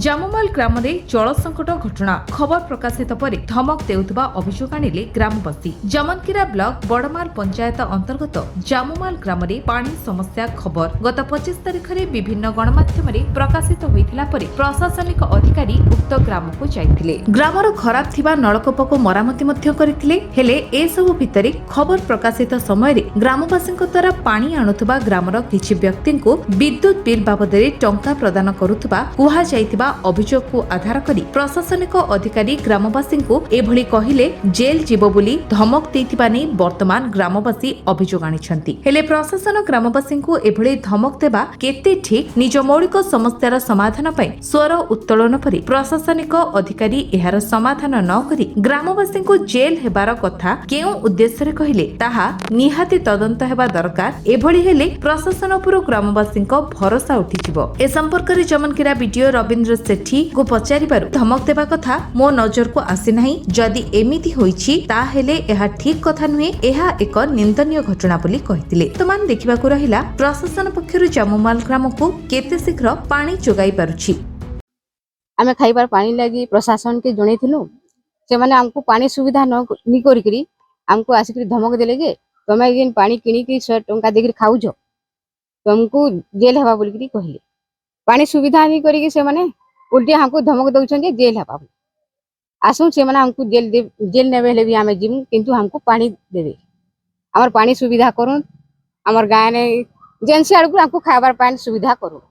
ଜାମୁମାଲ ଗ୍ରାମରେ ଜଳ ସଂକଟ ଘଟଣା ଖବର ପ୍ରକାଶିତ ପରେ ଧମକ ଦେଉଥିବା ଅଭିଯୋଗ ଆଣିଲେ ଗ୍ରାମବାସୀ। ଜମନକିରା ବ୍ଲକ ବଡମାଲ ପଞ୍ଚାୟତ ଅନ୍ତର୍ଗତ ଜାମୁମାଲ ଗ୍ରାମରେ ପାଣି ସମସ୍ୟା ଖବର ଗତ 25 ତାରିଖରେ ବିଭିନ୍ନ ଗଣମାଧ୍ୟମରେ ପ୍ରକାଶିତ ହୋଇଥିଲା ପରେ ପ୍ରଶାସନିକ ଅଧିକାରୀ ଉକ୍ତ ଗ୍ରାମକୁ ଯାଇଥିଲେ। ଗ୍ରାମର ଖରାପ ଥିବା ନଳକୂପକୁ ମରାମତି ମଧ୍ୟ କରିଥିଲେ। ହେଲେ ଏସବୁ ଭିତରେ ଖବର ପ୍ରକାଶିତ ସମୟରେ ଗ୍ରାମବାସୀଙ୍କ ଦ୍ୱାରା ପାଣି ଆଣୁଥିବା ଗ୍ରାମର କିଛି ବ୍ୟକ୍ତିଙ୍କୁ ବିଦ୍ୟୁତ ବିଲ୍ ବାବଦରେ ଟଙ୍କା ପ୍ରଦାନ କରୁଥିବା କୁହାଯାଇଥିବା ଅଭିଯୋଗକୁ ଆଧାର କରି ପ୍ରଶାସନିକ ଅଧିକାରୀ ଗ୍ରାମବାସୀଙ୍କୁ ଏଭଳି କହିଲେ ଜେଲ୍ ଯିବ ବୋଲି ଧମକ ଦେଇଥିବା ନେଇ ବର୍ତ୍ତମାନ ଗ୍ରାମବାସୀ ଅଭିଯୋଗ ଆଣିଛନ୍ତି। ହେଲେ ପ୍ରଶାସନ ଗ୍ରାମବାସୀଙ୍କୁ ଏଭଳି ଧମକ ଦେବା କେତେ ଠିକ୍? ନିଜ ମୌଳିକ ସମସ୍ୟାର ସମାଧାନ ପାଇଁ ସ୍ୱର ଉତ୍ତୋଳନ ପରେ ପ୍ରଶାସନିକ ଅଧିକାରୀ ଏହାର ସମାଧାନ ନ କରି ଗ୍ରାମବାସୀଙ୍କୁ ଜେଲ୍ ହେବାର କଥା କେଉଁ ଉଦ୍ଦେଶ୍ୟରେ କହିଲେ ତାହା ନିହାତି ତଦନ୍ତ ହେବା ଦରକାର। ଏଭଳି ହେଲେ ପ୍ରଶାସନ ଉପରୁ ଗ୍ରାମବାସୀଙ୍କ ଭରସା ଉଠିଯିବ। ଏ ସମ୍ପର୍କରେ ଜମନକିରା ବିଡିଓ ରବୀନ୍ଦ୍ର ସେଠୀଙ୍କୁ ପଚାରିବାରୁ ଧମକ ଦେବା କଥା ମୋ ନଜରକୁ ଆସିନାହିଁ। ଯଦି ଏମିତି ହୋଇଛି ତାହେଲେ ଏହା ଠିକ୍ କଥା ନୁହେଁ, ଏହା ଏକ ନିନ୍ଦନୀୟ ଘଟଣା ବୋଲି କହିଥିଲେ। ବର୍ତ୍ତମାନ ଦେଖିବାକୁ ରହିଲା ପ୍ରଶାସନ ପକ୍ଷରୁ ଜାମୁମାଲ ଗ୍ରାମକୁ କେତେ ଶୀଘ୍ର ପାଣି ଯୋଗାଇ ପାରୁଛି। आमे खाइबार पानी लगी प्रशासन के जणैथिलु से माने हमको पानी सुविधा नि करिकरी हमको आसिकरी धमक देले जे तमे जेन पानी किनी की 100 टंका देकरी खाउ छ तुमको जेल हेबा बोलकरी कहले। पानी सुविधा नि करिकरी से माने उल्टे हमको धमक दउछन जे जेल हेबा। आसु से माने हमको जेल नेबे ले भी आमे जिमु किंतु हमको पानी देबे। हमर पानी सुविधा करू हमर गाय ने जेन से आड़ू हमको खाइबार पानी सुविधा करू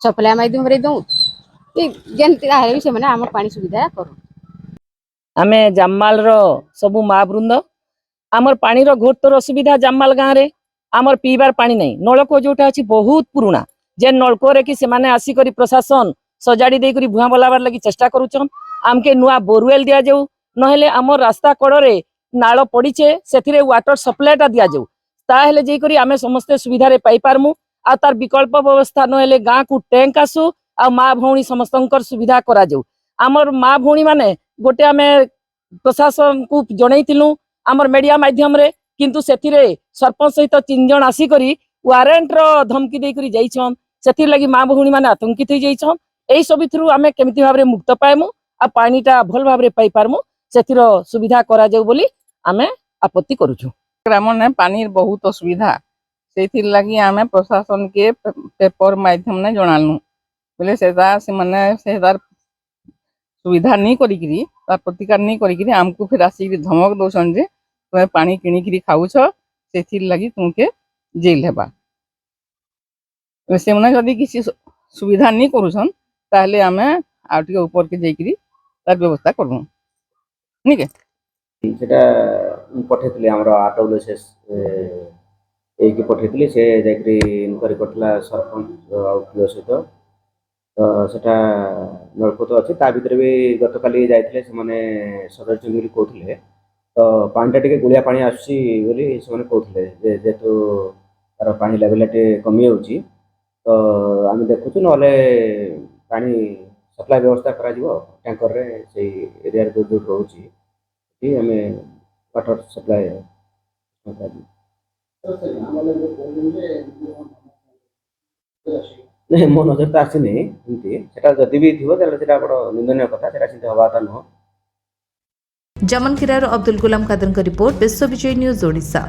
सप्लाई माध्यम रे दउ पानी सुविधा करू। आमे जाममाल रो सबु माँ बृंद आमर पानी रो घोर असुविधा जाममाल गाँव रे आमर पीबार पानी नहीं। नलको जोटा अच्छी बहुत पुराना जे नलको रे कि से माने आसी करी प्रशासन सजाड़ी दे करी भुआ बोलाबार लगी चेष्टा करूछन। आमके नुआ बोरवेल दिया जाऊ नहेले आमर रास्ता कड़े नाल पड़ीचे सेथिरे वाटर सप्लाईटा दिया जाऊ ताहेले जे करी आमे समस्त सुविधा रे पाई पारमु। आ तार विकल्प व्यवस्था नहेले गाँ को टैंक आसु आ माँ भौणी समस्तंकर सुविधा करा जाऊ। आमर माँ भौणी माने गोटे आमे प्रशासन को जणैतिलु आमर मीडिया माध्यम रे किंतु सेथिरे सरपंच सहित 3 जण आसी करी वारंट रो धमकी दे करी जाइछन। सेथिर लगी माँ भौणी माने आतंकित होई जाइछन। एई सब थ्रू आमे केमिति भाबरे मुक्त पाएमु आ पानीटा भल भाबरे पाई पारमु सेथिरो सुविधा करा जाऊ बोली आमे आपत्ति करूछु। ग्राम ने पानी बहुत असुविधा सेथिर लगी आमे प्रशासन के पेपर माध्यम ने जणालु बोले से माने सुविधा नहीं करी तार प्रतिकार नहीं करी आमको फिर आसिक धमक दौसन जे तुम्हें पानी किणिकी खाऊ से लगी तुमके जेल हेबा। से मैंने जदि किसी सुविधा नहीं करूसन ताहले आमे आउ टिके ऊपर के जाइकरी तार व्यवस्था करू ठीक है। सेटा पठेतली हमरो आरडब्ल्यूएस एकी पठेतली से जाइकरी इनक्वारी करतला सरपंच आउ पीओ सहित तो सेटा नलकूप तो अच्छी ता भीतर भी गतकाली जाइथिले से माने सदस्य बोली कहथिले तो पानीटा टिके गुलिया पानी आसी बोली से माने कहथिले जे जेतु तार पानी लेवल टे कमी होउची तो आम देखुछु नले पानी सप्लाई व्यवस्था करा जिवो टैंकर रे से एरिया रे जो रहउची कि हमें वाटर सप्लाई नहीं मो नजर तो आसनी जदि भी थी बड़ निंदनीय कथा से हवा नुह। जमनकिरार अब्दुल गुलाम कादर रिपोर्ट विश्व विजय न्यूज ओडिशा।